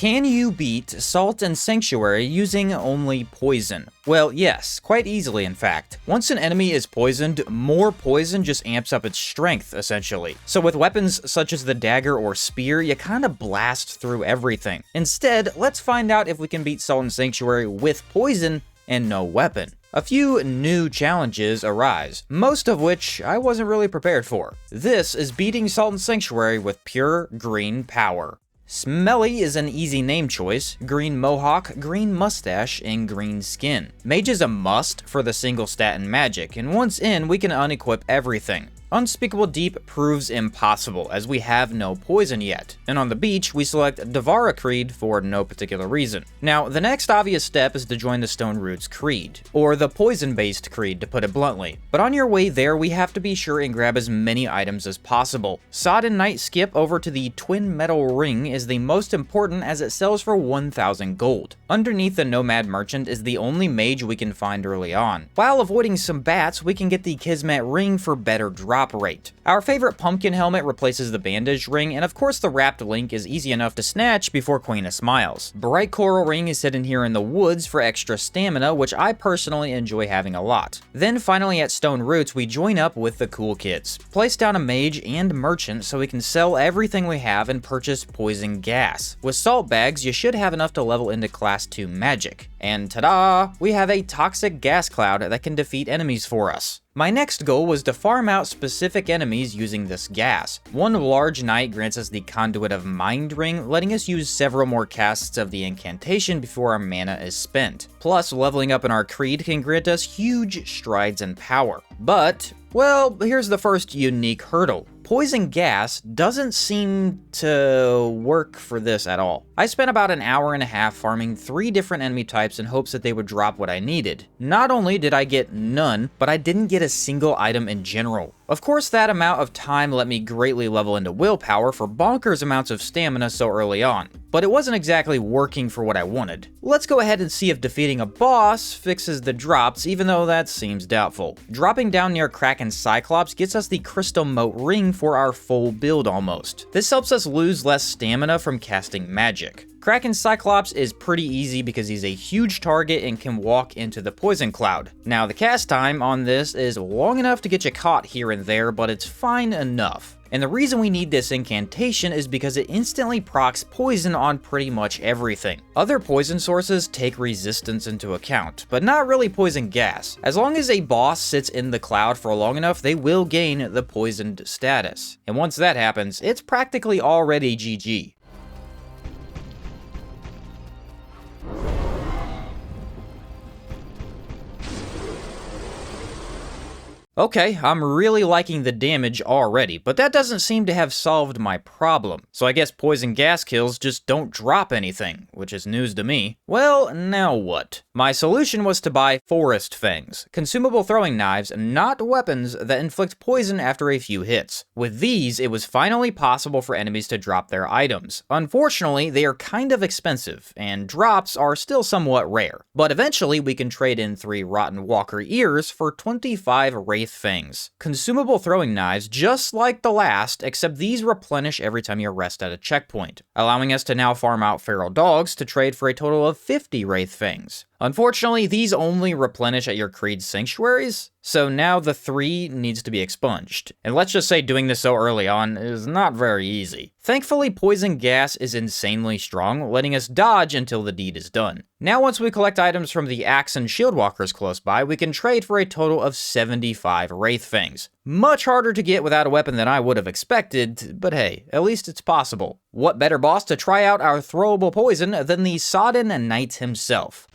Can you beat Salt and Sanctuary using only poison? Well, yes, quite easily in fact. Once an enemy is poisoned, more poison just amps up its strength, essentially. So with weapons such as the dagger or spear, you kinda blast through everything. Instead, let's find out if we can beat Salt and Sanctuary with poison and no weapon. A few new challenges arise, most of which I wasn't really prepared for. This is beating Salt and Sanctuary with pure green power. Smelly is an easy name choice: green mohawk, green mustache, and green skin. Mage is a must for the single stat in magic, and once in, we can unequip everything. Unspeakable Deep proves impossible, as we have no poison yet, and on the beach, we select Devara Creed for no particular reason. Now, the next obvious step is to join the Stone Roots Creed, or the poison-based creed to put it bluntly. But on your way there, we have to be sure and grab as many items as possible. Sodden Knight skip over to the Twin Metal Ring is the most important as it sells for 1,000 gold. Underneath the Nomad Merchant is the only mage we can find early on. While avoiding some bats, we can get the Kismet Ring for better drop rate. Our favorite pumpkin helmet replaces the bandage ring, and of course the wrapped link is easy enough to snatch before Queen of Smiles. Bright Coral Ring is hidden here in the woods for extra stamina, which I personally enjoy having a lot. Then finally at Stone Roots, we join up with the cool kids. Place down a mage and merchant so we can sell everything we have and purchase poison gas. With salt bags, you should have enough to level into class 2 magic. And ta-da! We have a toxic gas cloud that can defeat enemies for us. My next goal was to farm out specific enemies using this gas. One large knight grants us the Conduit of Mind Ring, letting us use several more casts of the incantation before our mana is spent. Plus, leveling up in our creed can grant us huge strides in power. But, well, here's the first unique hurdle. Poison gas doesn't seem to work for this at all. I spent about an hour and a half farming 3 different enemy types in hopes that they would drop what I needed. Not only did I get none, but I didn't get a single item in general. Of course, that amount of time let me greatly level into willpower for bonkers amounts of stamina so early on, but it wasn't exactly working for what I wanted. Let's go ahead and see if defeating a boss fixes the drops, even though that seems doubtful. Dropping down near Kraken Cyclops gets us the Crystal Moat Ring for our full build almost. This helps us lose less stamina from casting magic. Kraken Cyclops is pretty easy because he's a huge target and can walk into the poison cloud. Now the cast time on this is long enough to get you caught here and there, but it's fine enough. And the reason we need this incantation is because it instantly procs poison on pretty much everything. Other poison sources take resistance into account, but not really poison gas. As long as a boss sits in the cloud for long enough, they will gain the poisoned status. And once that happens, it's practically already GG. Okay, I'm really liking the damage already, but that doesn't seem to have solved my problem. So I guess poison gas kills just don't drop anything, which is news to me. Well, now what? My solution was to buy forest fangs, consumable throwing knives, not weapons that inflict poison after a few hits. With these, it was finally possible for enemies to drop their items. Unfortunately, they are kind of expensive, and drops are still somewhat rare. But eventually, we can trade in 3 rotten walker ears for 25 wraithfangs. Consumable throwing knives, just like the last, except these replenish every time you rest at a checkpoint, allowing us to now farm out feral dogs to trade for a total of 50 wraithfangs. Unfortunately, these only replenish at your Creed sanctuaries, so now the 3 needs to be expunged. And let's just say doing this so early on is not very easy. Thankfully, poison gas is insanely strong, letting us dodge until the deed is done. Now once we collect items from the axe and shield walkers close by, we can trade for a total of 75 wraithfangs. Much harder to get without a weapon than I would have expected, but hey, at least it's possible. What better boss to try out our throwable poison than the Sodden Knight himself?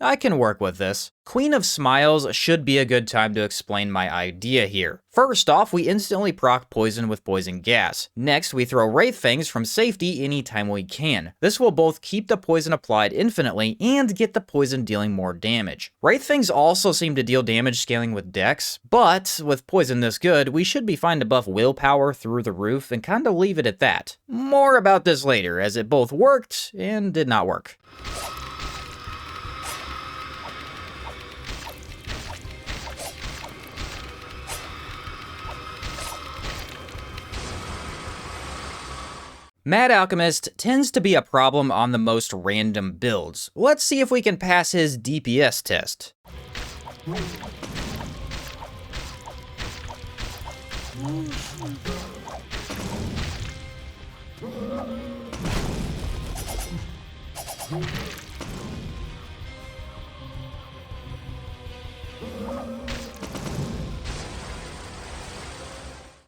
I can work with this. Queen of Smiles should be a good time to explain my idea here. First off, we instantly proc poison with poison gas. Next, we throw wraithfangs from safety anytime we can. This will both keep the poison applied infinitely and get the poison dealing more damage. Wraithfangs also seem to deal damage scaling with dex, but with poison this good, we should be fine to buff willpower through the roof and kinda leave it at that. More about this later, as it both worked and did not work. Mad Alchemist tends to be a problem on the most random builds. Let's see if we can pass his DPS test.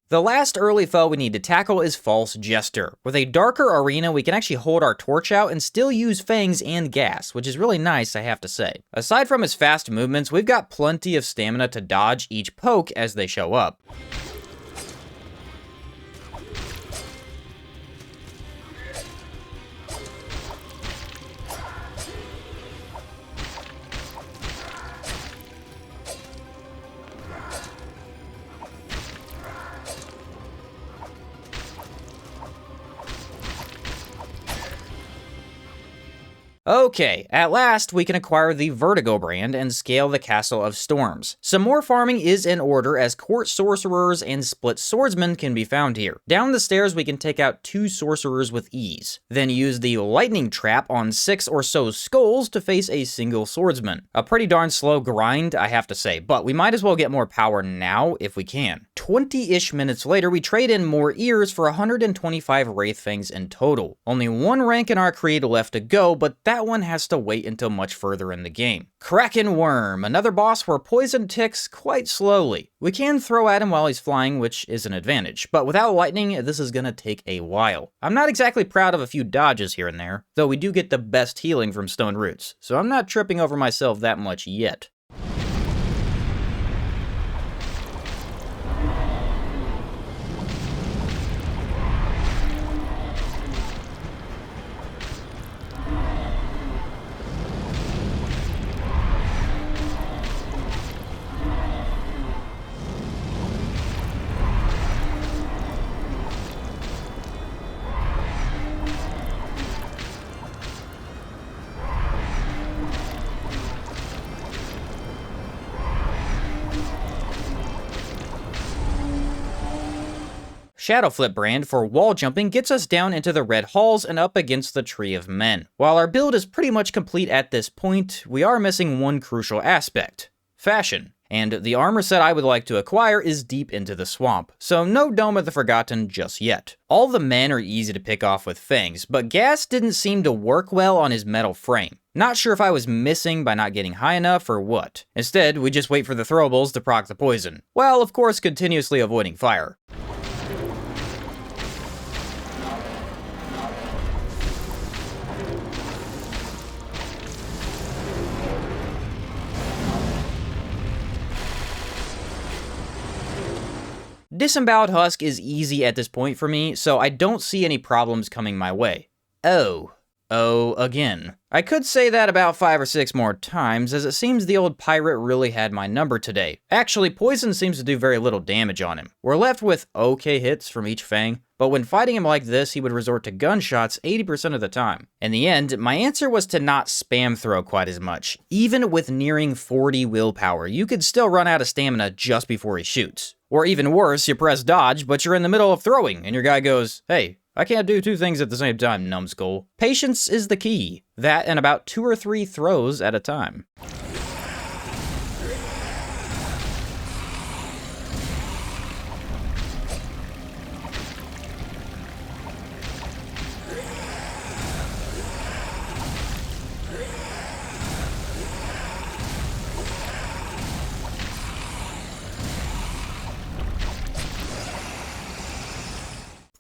The last early foe we need to tackle is False Jester. With a darker arena, we can actually hold our torch out and still use fangs and gas, which is really nice, I have to say. Aside from his fast movements, we've got plenty of stamina to dodge each poke as they show up. Okay, at last we can acquire the Vertigo brand and scale the Castle of Storms. Some more farming is in order as court sorcerers and split swordsmen can be found here. Down the stairs we can take out 2 sorcerers with ease. Then use the lightning trap on 6 or so skulls to face a single swordsman. A pretty darn slow grind, I have to say, but we might as well get more power now if we can. 20-ish minutes later we trade in more ears for 125 wraithfangs in total. Only 1 rank in our creed left to go, but that one has to wait until much further in the game. Kraken Worm, another boss where poison ticks quite slowly. We can throw at him while he's flying, which is an advantage, but without lightning, this is gonna take a while. I'm not exactly proud of a few dodges here and there, though we do get the best healing from stone roots, so I'm not tripping over myself that much yet. Shadowflip brand for wall jumping gets us down into the red halls and up against the Tree of Men. While our build is pretty much complete at this point, we are missing one crucial aspect: fashion. And the armor set I would like to acquire is deep into the swamp, so no Dome of the Forgotten just yet. All the men are easy to pick off with fangs, but gas didn't seem to work well on his metal frame. Not sure if I was missing by not getting high enough or what. Instead, we just wait for the throwables to proc the poison, while of course continuously avoiding fire. Disemboweled Husk is easy at this point for me, so I don't see any problems coming my way. Oh again. I could say that about 5 or 6 more times, as it seems the old pirate really had my number today. Actually, poison seems to do very little damage on him. We're left with okay hits from each fang, but when fighting him like this, he would resort to gunshots 80% of the time. In the end, my answer was to not spam throw quite as much. Even with nearing 40 willpower, you could still run out of stamina just before he shoots. Or even worse, you press dodge, but you're in the middle of throwing, and your guy goes, "Hey, I can't do 2 things at the same time, numbskull." Patience is the key. That and about 2 or 3 throws at a time.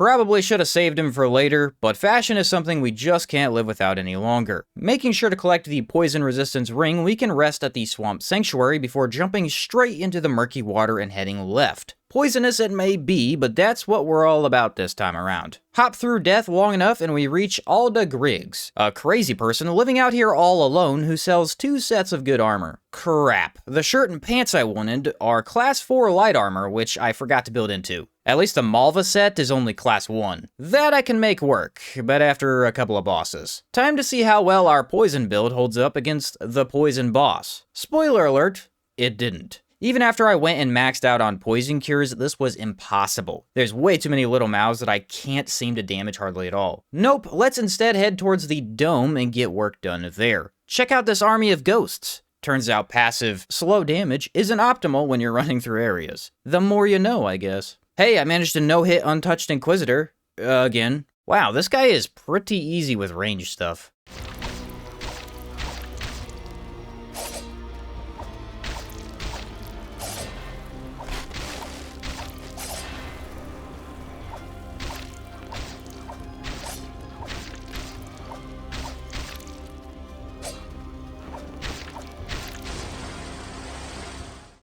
Probably should have saved him for later, but fashion is something we just can't live without any longer. Making sure to collect the poison resistance ring, we can rest at the swamp sanctuary before jumping straight into the murky water and heading left. Poisonous it may be, but that's what we're all about this time around. Hop through death long enough and we reach Alda Griggs, a crazy person living out here all alone who sells 2 sets of good armor. Crap. The shirt and pants I wanted are class 4 light armor, which I forgot to build into. At least the Malva set is only class 1. That I can make work, but after a couple of bosses. Time to see how well our poison build holds up against the poison boss. Spoiler alert, it didn't. Even after I went and maxed out on poison cures, this was impossible. There's way too many little mouths that I can't seem to damage hardly at all. Nope, let's instead head towards the dome and get work done there. Check out this army of ghosts. Turns out passive, slow damage isn't optimal when you're running through areas. The more you know, I guess. Hey, I managed to no-hit Untouched Inquisitor. Again. Wow, this guy is pretty easy with range stuff.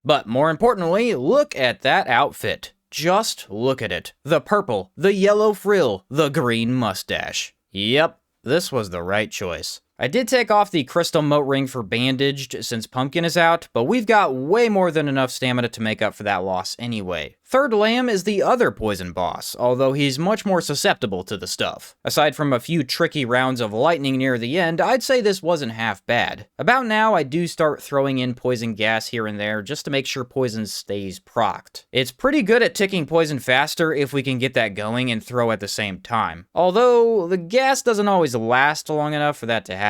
But more importantly, look at that outfit. Just look at it. The purple, the yellow frill, the green mustache. Yep, this was the right choice. I did take off the crystal moat ring for bandaged since Pumpkin is out, but we've got way more than enough stamina to make up for that loss anyway. Third Lamb is the other poison boss, although he's much more susceptible to the stuff. Aside from a few tricky rounds of lightning near the end, I'd say this wasn't half bad. About now, I do start throwing in poison gas here and there just to make sure poison stays procced. It's pretty good at ticking poison faster if we can get that going and throw at the same time. Although, the gas doesn't always last long enough for that to happen.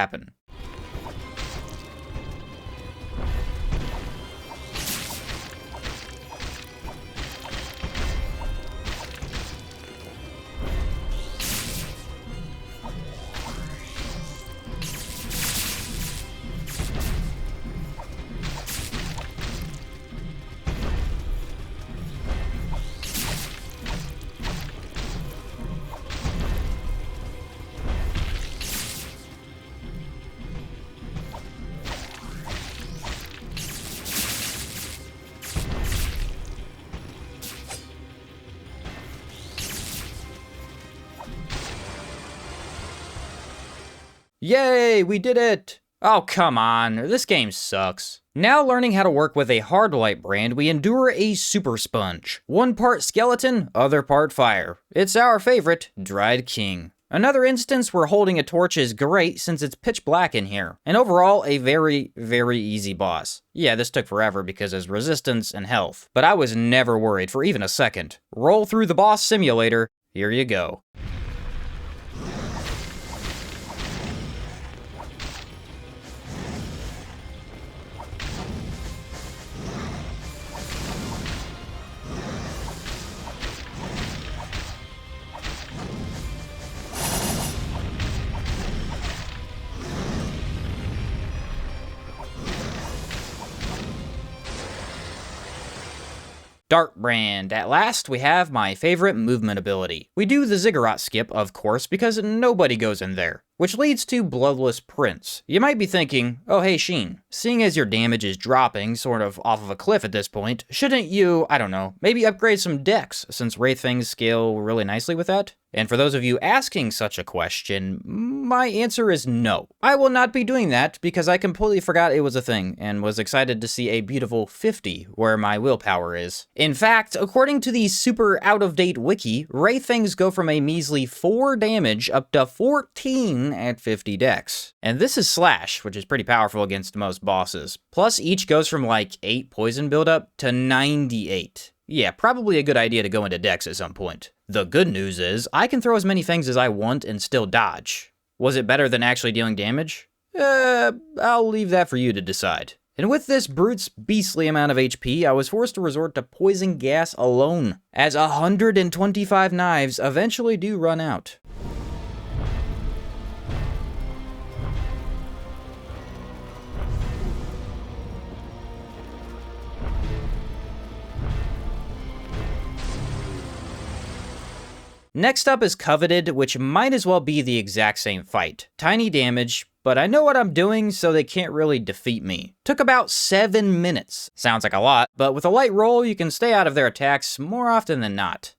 Yay, we did it! Oh, come on, this game sucks. Now learning how to work with a hard light brand, we endure a super sponge. 1 part skeleton, other part fire. It's our favorite, Dried King. Another instance where holding a torch is great since it's pitch black in here. And overall, a very, very easy boss. Yeah, this took forever because there's resistance and health. But I was never worried for even a second. Roll through the boss simulator, here you go. Dart Brand. At last, we have my favorite movement ability. We do the ziggurat skip, of course, because nobody goes in there. Which leads to Bloodless Prince. You might be thinking, oh hey Sheen, seeing as your damage is dropping sort of off of a cliff at this point, shouldn't you, I don't know, maybe upgrade some dex, since wraithfangs scale really nicely with that? And for those of you asking such a question, my answer is no. I will not be doing that because I completely forgot it was a thing and was excited to see a beautiful 50 where my willpower is. In fact, according to the super out-of-date wiki, wraithfangs go from a measly 4 damage up to 14 at 50 dex. And this is Slash, which is pretty powerful against most bosses. Plus, each goes from like 8 poison buildup to 98. Yeah, probably a good idea to go into dex at some point. The good news is, I can throw as many things as I want and still dodge. Was it better than actually dealing damage? I'll leave that for you to decide. And with this brute's beastly amount of HP, I was forced to resort to poison gas alone, as 125 knives eventually do run out. Next up is Coveted, which might as well be the exact same fight. Tiny damage, but I know what I'm doing, so they can't really defeat me. Took about 7 minutes. Sounds like a lot, but with a light roll, you can stay out of their attacks more often than not.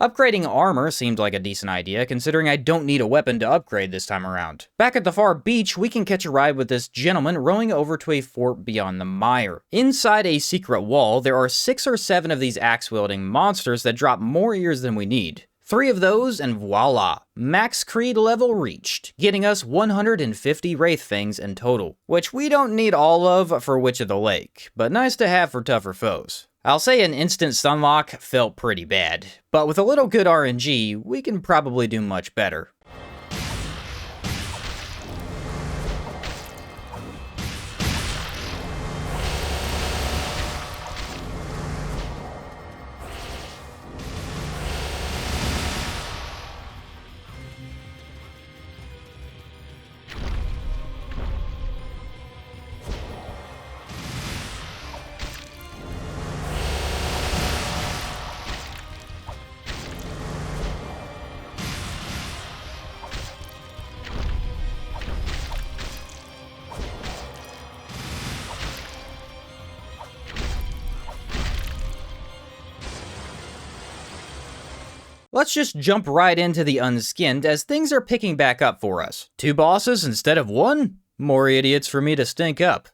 Upgrading armor seemed like a decent idea, considering I don't need a weapon to upgrade this time around. Back at the far beach, we can catch a ride with this gentleman rowing over to a fort beyond the mire. Inside a secret wall, there are 6 or 7 of these axe-wielding monsters that drop more ears than we need. 3 of those, and voila, max creed level reached, getting us 150 wraithfangs in total, which we don't need all of for Witch of the Lake, but nice to have for tougher foes. I'll say an instant stunlock felt pretty bad, but with a little good RNG, we can probably do much better. Let's just jump right into the unskinned as things are picking back up for us. 2 bosses instead of 1? More idiots for me to stink up.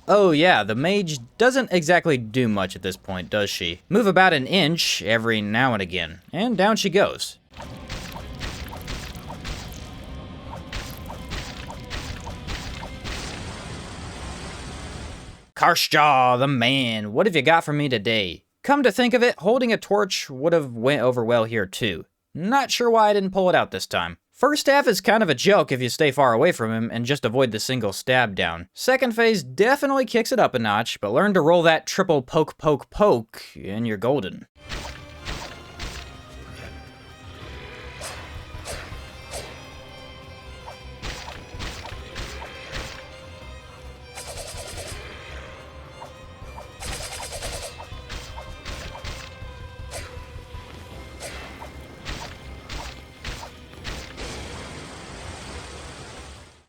Oh yeah, the mage doesn't exactly do much at this point, does she? Move about an inch every now and again, and down she goes. Karshjaw, the man, what have you got for me today? Come to think of it, holding a torch would have went over well here too. Not sure why I didn't pull it out this time. First half is kind of a joke if you stay far away from him and just avoid the single stab down. Second phase definitely kicks it up a notch, but learn to roll that triple poke poke poke and you're golden.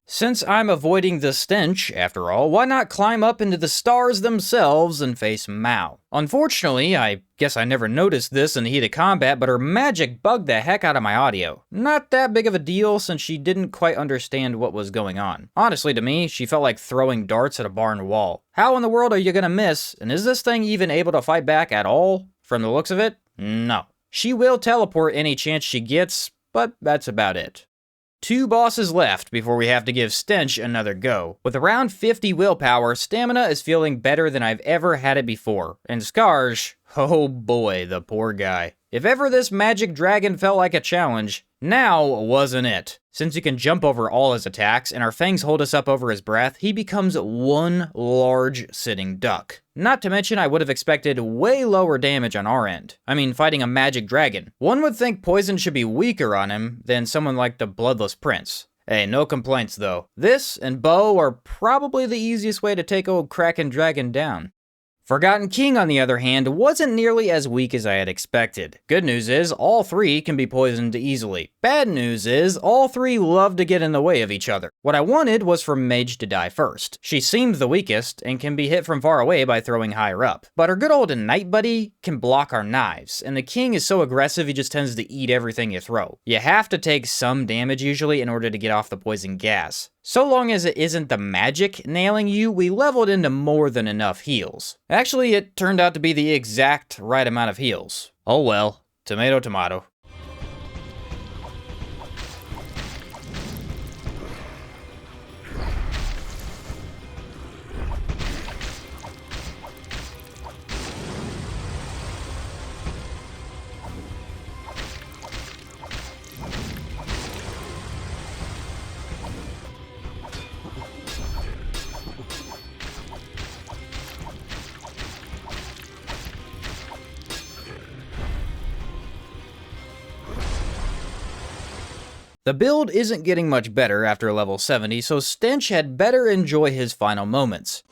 Since I'm avoiding the stench, after all, why not climb up into the stars themselves and face Mao? Unfortunately, I guess I never noticed this in the heat of combat, but her magic bugged the heck out of my audio. Not that big of a deal since she didn't quite understand what was going on. Honestly, to me, she felt like throwing darts at a barn wall. How in the world are you gonna miss? And is this thing even able to fight back at all? From the looks of it, no. She will teleport any chance she gets, but that's about it. 2 bosses left before we have to give Stench another go. With around 50 willpower, stamina is feeling better than I've ever had it before. And Skarj, oh boy, the poor guy. If ever this magic dragon felt like a challenge, now wasn't it. Since he can jump over all his attacks and our fangs hold us up over his breath, he becomes one large sitting duck. Not to mention I would have expected way lower damage on our end. I mean, fighting a magic dragon. One would think poison should be weaker on him than someone like the Bloodless Prince. Hey, no complaints though. This and bow are probably the easiest way to take old Kraken Dragon down. Forgotten King, on the other hand, wasn't nearly as weak as I had expected. Good news is, all 3 can be poisoned easily. Bad news is, all 3 love to get in the way of each other. What I wanted was for Mage to die first. She seemed the weakest, and can be hit from far away by throwing higher up. But her good old Knight buddy can block our knives, and the King is so aggressive he just tends to eat everything you throw. You have to take some damage usually in order to get off the poison gas. So long as it isn't the magic nailing you, we leveled into more than enough heals. Actually, it turned out to be the exact right amount of heals. Oh well, tomato tomato. The build isn't getting much better after level 70, so Stench had better enjoy his final moments.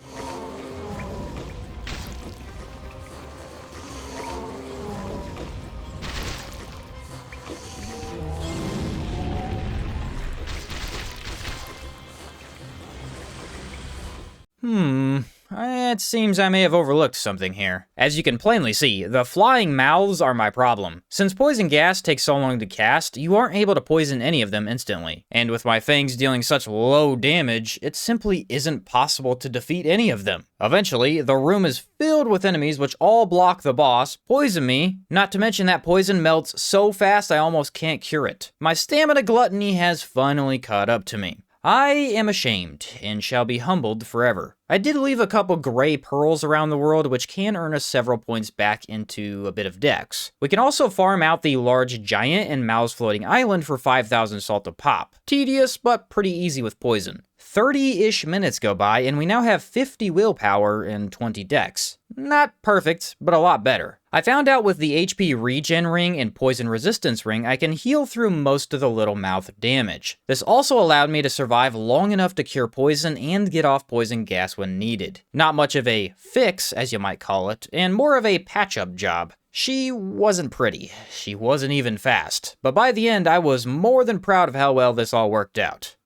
It seems I may have overlooked something here. As you can plainly see, the flying mouths are my problem. Since poison gas takes so long to cast, you aren't able to poison any of them instantly. And with my fangs dealing such low damage, it simply isn't possible to defeat any of them. Eventually, the room is filled with enemies which all block the boss, poison me, not to mention that poison melts so fast I almost can't cure it. My stamina gluttony has finally caught up to me. I am ashamed, and shall be humbled forever. I did leave a couple gray pearls around the world, which can earn us several points back into a bit of dex. We can also farm out the large giant and mouse floating island for 5,000 salt a pop. Tedious, but pretty easy with poison. 30-ish minutes go by, and we now have 50 willpower and 20 dex. Not perfect, but a lot better. I found out with the HP regen ring and poison resistance ring, I can heal through most of the little mouth damage. This also allowed me to survive long enough to cure poison and get off poison gas when needed. Not much of a fix, as you might call it, and more of a patch-up job. She wasn't pretty. She wasn't even fast. But by the end, I was more than proud of how well this all worked out.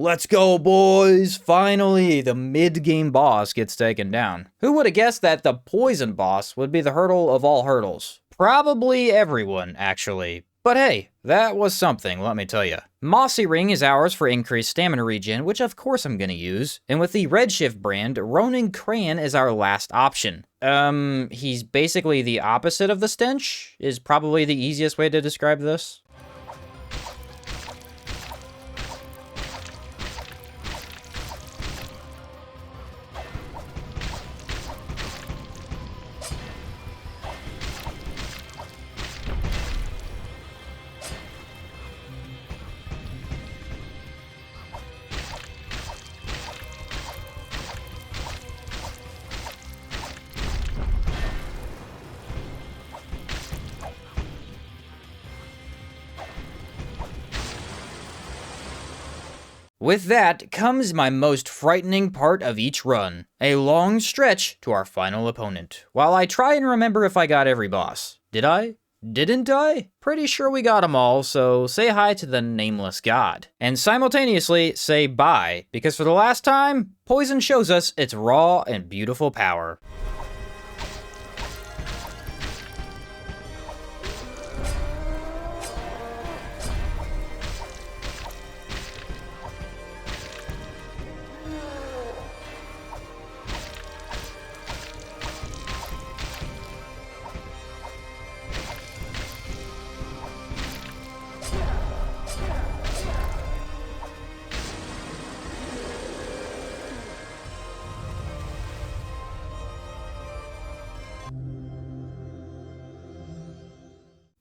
Let's go, boys! Finally, the mid-game boss gets taken down. Who would have guessed that the poison boss would be the hurdle of all hurdles? Probably everyone, actually. But hey, that was something, let me tell you. Mossy ring is ours for increased stamina regen, which of course I'm gonna use. And with the Redshift brand, Ronin Cran is our last option. He's basically the opposite of the Stench, is probably the easiest way to describe this. With that comes my most frightening part of each run, a long stretch to our final opponent, while I try and remember if I got every boss. Did I? Didn't I? Pretty sure we got them all, so say hi to the nameless god. And simultaneously say bye, because for the last time, poison shows us its raw and beautiful power.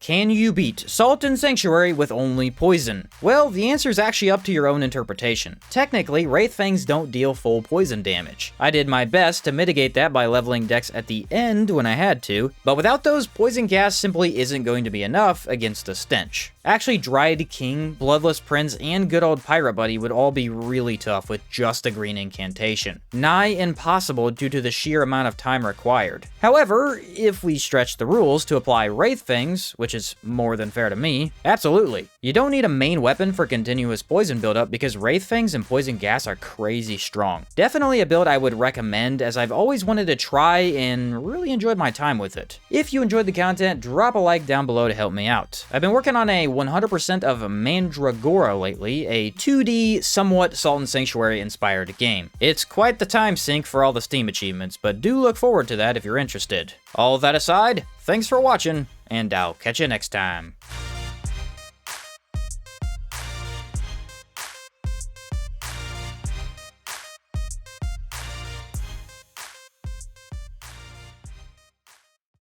Can you beat Salt and Sanctuary with only poison? Well, the answer is actually up to your own interpretation. Technically, wraithfangs don't deal full poison damage. I did my best to mitigate that by leveling dex at the end when I had to, but without those, poison gas simply isn't going to be enough against a Stench. Actually, Dried King, Bloodless Prince, and good old Pirate Buddy would all be really tough with just a green incantation. Nigh impossible due to the sheer amount of time required. However, if we stretch the rules to apply wraithfangs, which is more than fair to me, absolutely. You don't need a main weapon for continuous poison buildup because wraithfangs and poison gas are crazy strong. Definitely a build I would recommend, as I've always wanted to try and really enjoyed my time with it. If you enjoyed the content, drop a like down below to help me out. I've been working on a 100% of Mandragora lately, a 2D, somewhat Salt and Sanctuary inspired game. It's quite the time sink for all the Steam achievements, but do look forward to that if you're interested. All that aside, thanks for watching, and I'll catch you next time.